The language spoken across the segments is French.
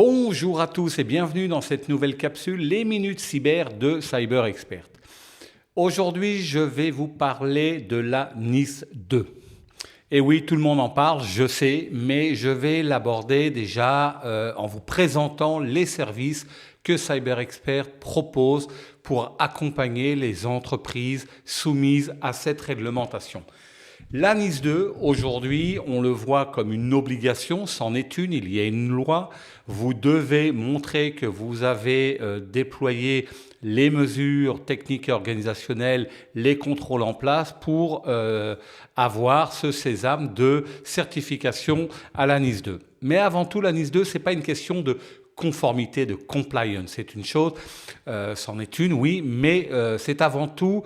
Bonjour à tous et bienvenue dans cette nouvelle capsule, les minutes cyber de Cyber Expert. Aujourd'hui, je vais vous parler de la NIS 2. Et oui, tout le monde en parle, je sais, mais je vais l'aborder déjà en vous présentant les services que Cyber Expert propose pour accompagner les entreprises soumises à cette réglementation. La NIS 2, aujourd'hui, on le voit comme une obligation, c'en est une, il y a une loi. Vous devez montrer que vous avez déployé les mesures techniques et organisationnelles, les contrôles en place pour avoir ce sésame de certification à la NIS 2. Mais avant tout, la NIS 2, ce n'est pas une question de conformité, de compliance. C'est une chose, c'en est une, oui, mais c'est avant tout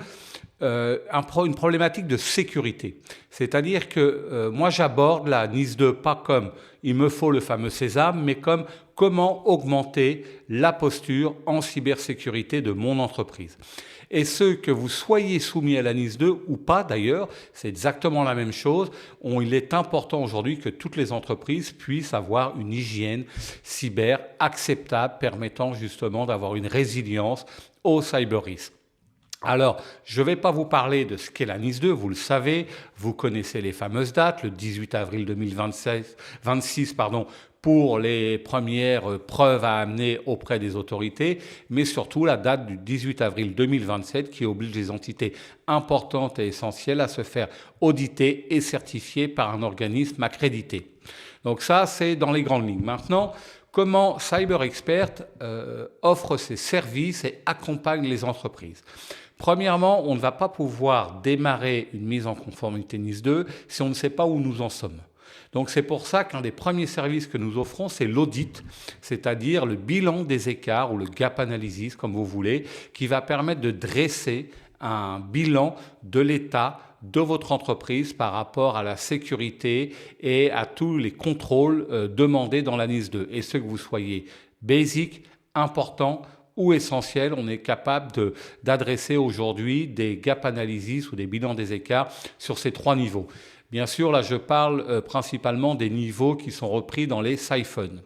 une problématique de sécurité. C'est-à-dire que moi j'aborde la NIS 2 pas comme il me faut le fameux sésame, mais comme comment augmenter la posture en cybersécurité de mon entreprise. Et ce que vous soyez soumis à la NIS 2 ou pas d'ailleurs, c'est exactement la même chose. Il est important aujourd'hui que toutes les entreprises puissent avoir une hygiène cyber acceptable permettant justement d'avoir une résilience au cyber-risque. Alors, je ne vais pas vous parler de ce qu'est la NIS 2, vous le savez, vous connaissez les fameuses dates, le 18 avril 2026 pour les premières preuves à amener auprès des autorités, mais surtout la date du 18 avril 2027 qui oblige les entités importantes et essentielles à se faire auditer et certifier par un organisme accrédité. Donc ça, c'est dans les grandes lignes. Maintenant, comment Cyber Expert offre ses services et accompagne les entreprises. Premièrement, on ne va pas pouvoir démarrer une mise en conformité NIS 2 si on ne sait pas où nous en sommes. Donc c'est pour ça qu'un des premiers services que nous offrons, c'est l'audit, c'est-à-dire le bilan des écarts ou le gap analysis, comme vous voulez, qui va permettre de dresser un bilan de l'état de votre entreprise par rapport à la sécurité et à tous les contrôles demandés dans la NIS 2. Et ce que vous soyez basic, important ou essentiel, on est capable d'adresser aujourd'hui des gap analysis ou des bilans des écarts sur ces trois niveaux. Bien sûr, là je parle principalement des niveaux qui sont repris dans les siphons.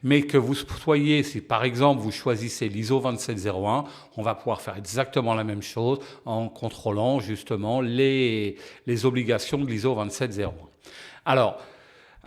Mais que vous soyez, si par exemple vous choisissez l'ISO 27001, on va pouvoir faire exactement la même chose en contrôlant justement les obligations de l'ISO 27001. Alors,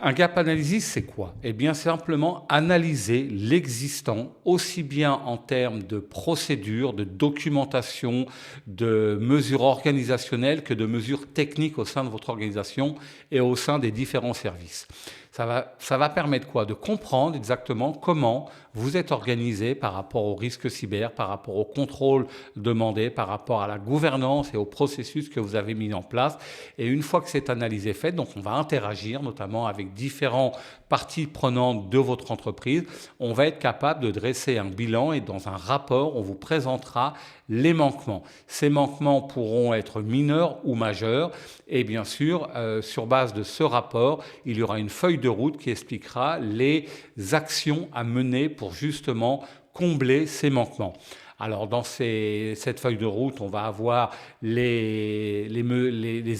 un gap analysis, c'est quoi? Eh bien, simplement analyser l'existant, aussi bien en termes de procédures, de documentation, de mesures organisationnelles que de mesures techniques au sein de votre organisation et au sein des différents services. Ça va permettre quoi? De comprendre exactement comment vous êtes organisé par rapport aux risques cyber, par rapport au contrôle demandé, par rapport à la gouvernance et au processus que vous avez mis en place. Et une fois que cette analyse est faite, donc on va interagir notamment avec différentes parties prenantes de votre entreprise. On va être capable de dresser un bilan et dans un rapport, on vous présentera les manquements. Ces manquements pourront être mineurs ou majeurs. Et bien sûr, sur base de ce rapport, il y aura une feuille de route qui expliquera les actions à mener pour justement combler ces manquements. Alors dans cette feuille de route, on va avoir les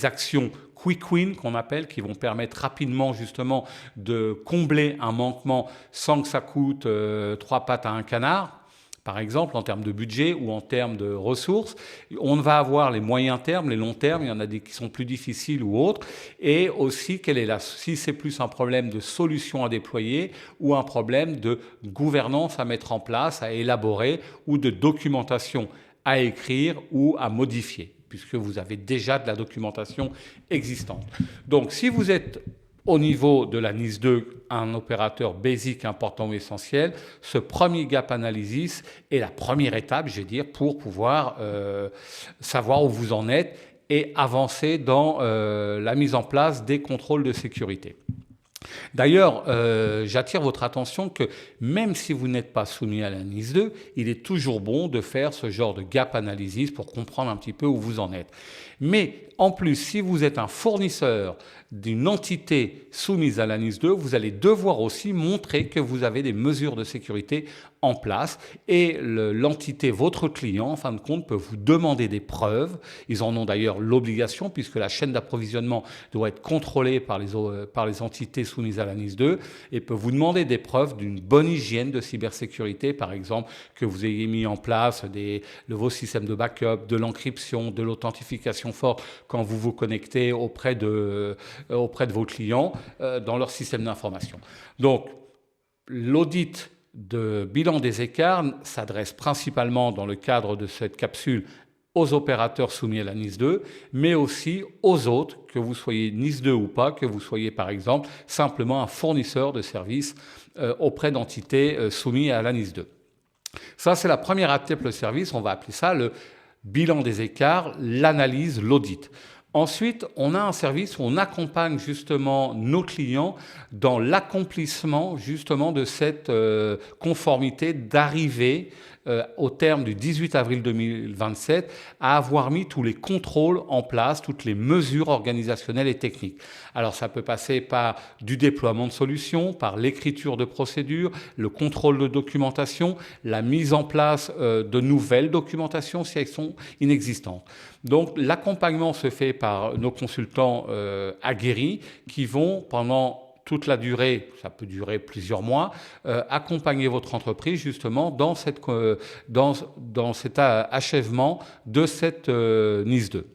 actions quick win qu'on appelle, qui vont permettre rapidement justement de combler un manquement sans que ça coûte 3 pattes à un canard. Par exemple, en termes de budget ou en termes de ressources. On va avoir les moyens termes, les longs termes, il y en a des qui sont plus difficiles ou autres. Et aussi, si c'est plus un problème de solution à déployer ou un problème de gouvernance à mettre en place, à élaborer ou de documentation à écrire ou à modifier, puisque vous avez déjà de la documentation existante. Donc, si vous êtes au niveau de la NIS 2, un opérateur basic important ou essentiel, ce premier gap analysis est la première étape, je vais dire, pour pouvoir savoir où vous en êtes et avancer dans la mise en place des contrôles de sécurité. D'ailleurs, j'attire votre attention que même si vous n'êtes pas soumis à la NIS 2, il est toujours bon de faire ce genre de gap analysis pour comprendre un petit peu où vous en êtes. Mais en plus, si vous êtes un fournisseur d'une entité soumise à la NIS 2, vous allez devoir aussi montrer que vous avez des mesures de sécurité en place et l'entité, votre client, en fin de compte, peut vous demander des preuves. Ils en ont d'ailleurs l'obligation puisque la chaîne d'approvisionnement doit être contrôlée par les entités soumises à la NIS 2 et peut vous demander des preuves d'une bonne hygiène de cybersécurité, par exemple, que vous ayez mis en place vos systèmes de backup, de l'encryption, de l'authentification forte quand vous vous connectez auprès de vos clients dans leur système d'information. Donc, l'audit de bilan des écarts s'adresse principalement dans le cadre de cette capsule aux opérateurs soumis à la NIS 2, mais aussi aux autres, que vous soyez NIS 2 ou pas, que vous soyez par exemple simplement un fournisseur de services auprès d'entités soumises à la NIS 2. Ça, c'est la première étape, le service, on va appeler ça le bilan des écarts, l'analyse, l'audit. Ensuite, on a un service où on accompagne justement nos clients dans l'accomplissement justement de cette conformité d'arriver au terme du 18 avril 2027 à avoir mis tous les contrôles en place, toutes les mesures organisationnelles et techniques. Alors ça peut passer par du déploiement de solutions, par l'écriture de procédures, le contrôle de documentation, la mise en place de nouvelles documentations si elles sont inexistantes. Donc l'accompagnement se fait par nos consultants aguerris qui vont pendant toute la durée, ça peut durer plusieurs mois, accompagner votre entreprise justement dans cet achèvement de cette NIS 2.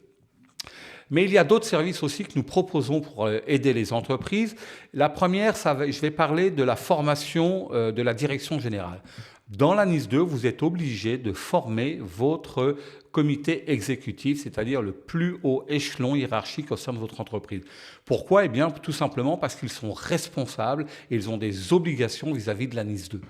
Mais il y a d'autres services aussi que nous proposons pour aider les entreprises. La première, je vais parler de la formation de la direction générale. Dans la NIS 2, vous êtes obligé de former votre comité exécutif, c'est-à-dire le plus haut échelon hiérarchique au sein de votre entreprise. Pourquoi ? Eh bien, tout simplement parce qu'ils sont responsables et ils ont des obligations vis-à-vis de la NIS 2.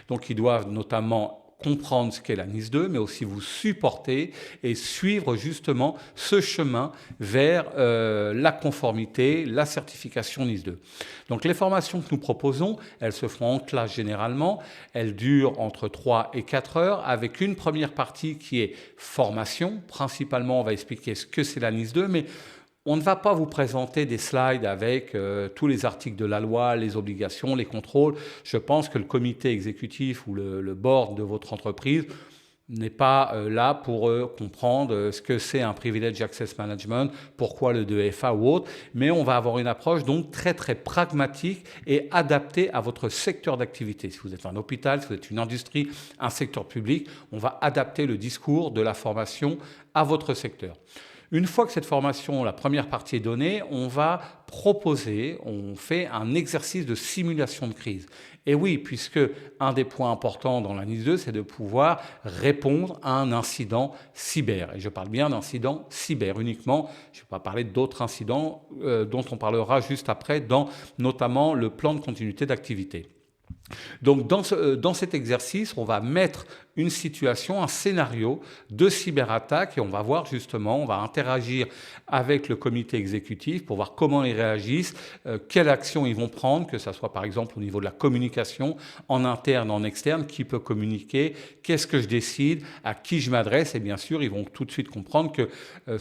Donc, ils doivent notamment comprendre ce qu'est la NIS 2, mais aussi vous supporter et suivre justement ce chemin vers la conformité, la certification NIS 2. Donc les formations que nous proposons, elles se font en classe généralement, elles durent entre 3 et 4 heures avec une première partie qui est formation. Principalement, on va expliquer ce que c'est la NIS 2, mais on ne va pas vous présenter des slides avec tous les articles de la loi, les obligations, les contrôles. Je pense que le comité exécutif ou le board de votre entreprise n'est pas là pour comprendre ce que c'est un Privileged Access Management, pourquoi le 2FA ou autre, mais on va avoir une approche donc très très pragmatique et adaptée à votre secteur d'activité. Si vous êtes un hôpital, si vous êtes une industrie, un secteur public, on va adapter le discours de la formation à votre secteur. Une fois que cette formation, la première partie est donnée, on va proposer, on fait un exercice de simulation de crise. Et oui, puisque un des points importants dans la NIS 2, c'est de pouvoir répondre à un incident cyber. Et je parle bien d'incident cyber uniquement. Je ne vais pas parler d'autres incidents dont on parlera juste après, dans notamment le plan de continuité d'activité. Donc dans cet exercice, on va mettre une situation, un scénario de cyberattaque et on va voir justement, on va interagir avec le comité exécutif pour voir comment ils réagissent, quelles actions ils vont prendre, que ce soit par exemple au niveau de la communication, en interne, en externe, qui peut communiquer, qu'est-ce que je décide, à qui je m'adresse et bien sûr, ils vont tout de suite comprendre que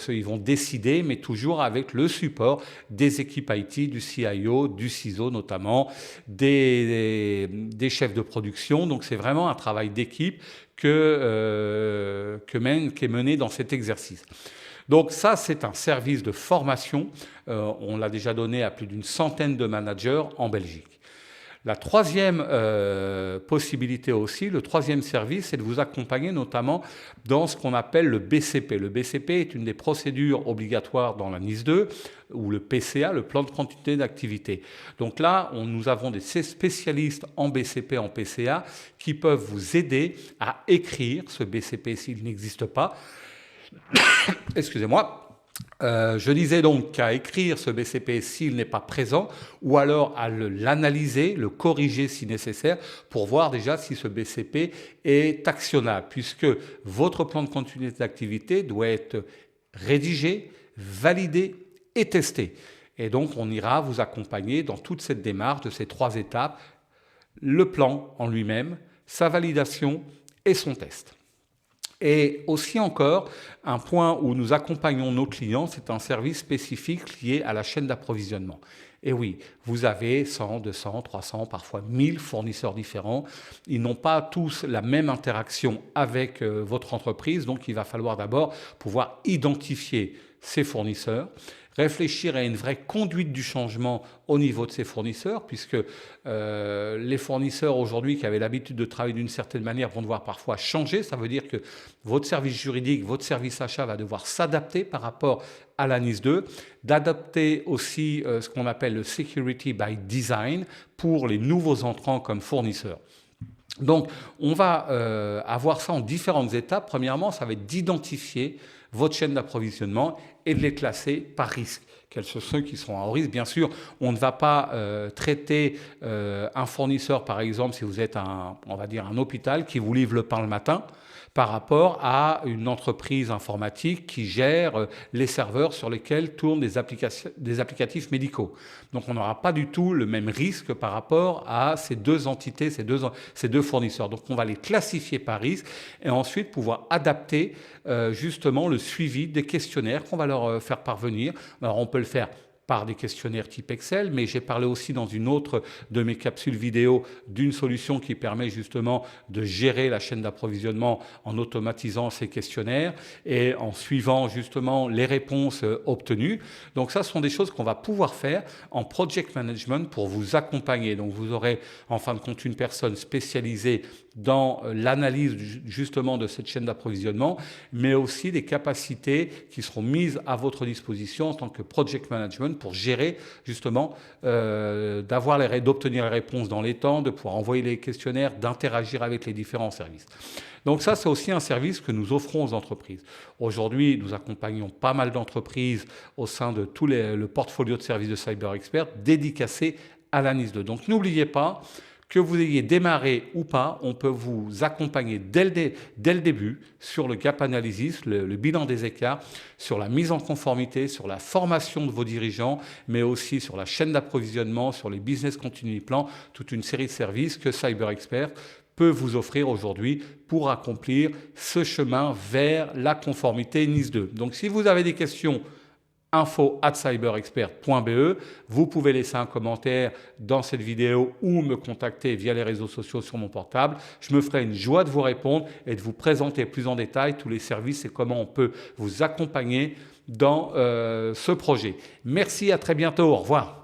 ils vont décider, mais toujours avec le support des équipes IT, du CIO, du CISO notamment, des chefs de production. Donc c'est vraiment un travail d'équipe qui est mené dans cet exercice. Donc ça, c'est un service de formation. On l'a déjà donné à plus d'une centaine de managers en Belgique. La troisième possibilité aussi, le troisième service, c'est de vous accompagner notamment dans ce qu'on appelle le BCP. Le BCP est une des procédures obligatoires dans la NIS 2 ou le PCA, le plan de continuité d'activité. Donc là, nous avons des spécialistes en BCP, en PCA, qui peuvent vous aider à écrire ce BCP s'il n'existe pas. Excusez-moi. Je disais donc qu'à écrire ce BCP s'il n'est pas présent, ou alors à l'analyser, le corriger si nécessaire, pour voir déjà si ce BCP est actionnable, puisque votre plan de continuité d'activité doit être rédigé, validé et testé. Et donc on ira vous accompagner dans toute cette démarche de ces trois étapes, le plan en lui-même, sa validation et son test. Et aussi encore, un point où nous accompagnons nos clients, c'est un service spécifique lié à la chaîne d'approvisionnement. Et oui, vous avez 100, 200, 300, parfois 1000 fournisseurs différents. Ils n'ont pas tous la même interaction avec votre entreprise, donc il va falloir d'abord pouvoir identifier ces fournisseurs, réfléchir à une vraie conduite du changement au niveau de ces fournisseurs, puisque les fournisseurs aujourd'hui qui avaient l'habitude de travailler d'une certaine manière vont devoir parfois changer. Ça veut dire que votre service juridique, votre service achat va devoir s'adapter par rapport à la NIS 2, d'adapter aussi ce qu'on appelle le Security by Design pour les nouveaux entrants comme fournisseurs. Donc, on va avoir ça en différentes étapes. Premièrement, ça va être d'identifier votre chaîne d'approvisionnement et de les classer par risque. Quels sont ceux qui sont à haut risque? Bien sûr, on ne va pas traiter un fournisseur, par exemple, si vous êtes on va dire un hôpital qui vous livre le pain le matin, par rapport à une entreprise informatique qui gère les serveurs sur lesquels tournent des applicatifs médicaux. Donc on n'aura pas du tout le même risque par rapport à ces deux entités, ces deux fournisseurs. Donc on va les classifier par risque et ensuite pouvoir adapter justement le suivi des questionnaires qu'on va leur faire parvenir. Alors on peut le faire par des questionnaires type Excel, mais j'ai parlé aussi dans une autre de mes capsules vidéo d'une solution qui permet justement de gérer la chaîne d'approvisionnement en automatisant ces questionnaires et en suivant justement les réponses obtenues. Donc ça, ce sont des choses qu'on va pouvoir faire en project management pour vous accompagner. Donc vous aurez en fin de compte une personne spécialisée dans l'analyse justement de cette chaîne d'approvisionnement, mais aussi des capacités qui seront mises à votre disposition en tant que project management pour gérer justement, d'obtenir les réponses dans les temps, de pouvoir envoyer les questionnaires, d'interagir avec les différents services. Donc ça, c'est aussi un service que nous offrons aux entreprises. Aujourd'hui, nous accompagnons pas mal d'entreprises au sein de tout le portfolio de services de Cyber Expert dédicacé à la NIS 2. Donc n'oubliez pas, que vous ayez démarré ou pas, on peut vous accompagner dès le début sur le gap analysis, le bilan des écarts, sur la mise en conformité, sur la formation de vos dirigeants, mais aussi sur la chaîne d'approvisionnement, sur les business continuity plans, toute une série de services que Cyber Expert peut vous offrir aujourd'hui pour accomplir ce chemin vers la conformité NIS 2. Donc si vous avez des questions, info@cyberexpert.be. Vous pouvez laisser un commentaire dans cette vidéo ou me contacter via les réseaux sociaux sur mon portable. Je me ferai une joie de vous répondre et de vous présenter plus en détail tous les services et comment on peut vous accompagner dans ce projet. Merci, à très bientôt. Au revoir.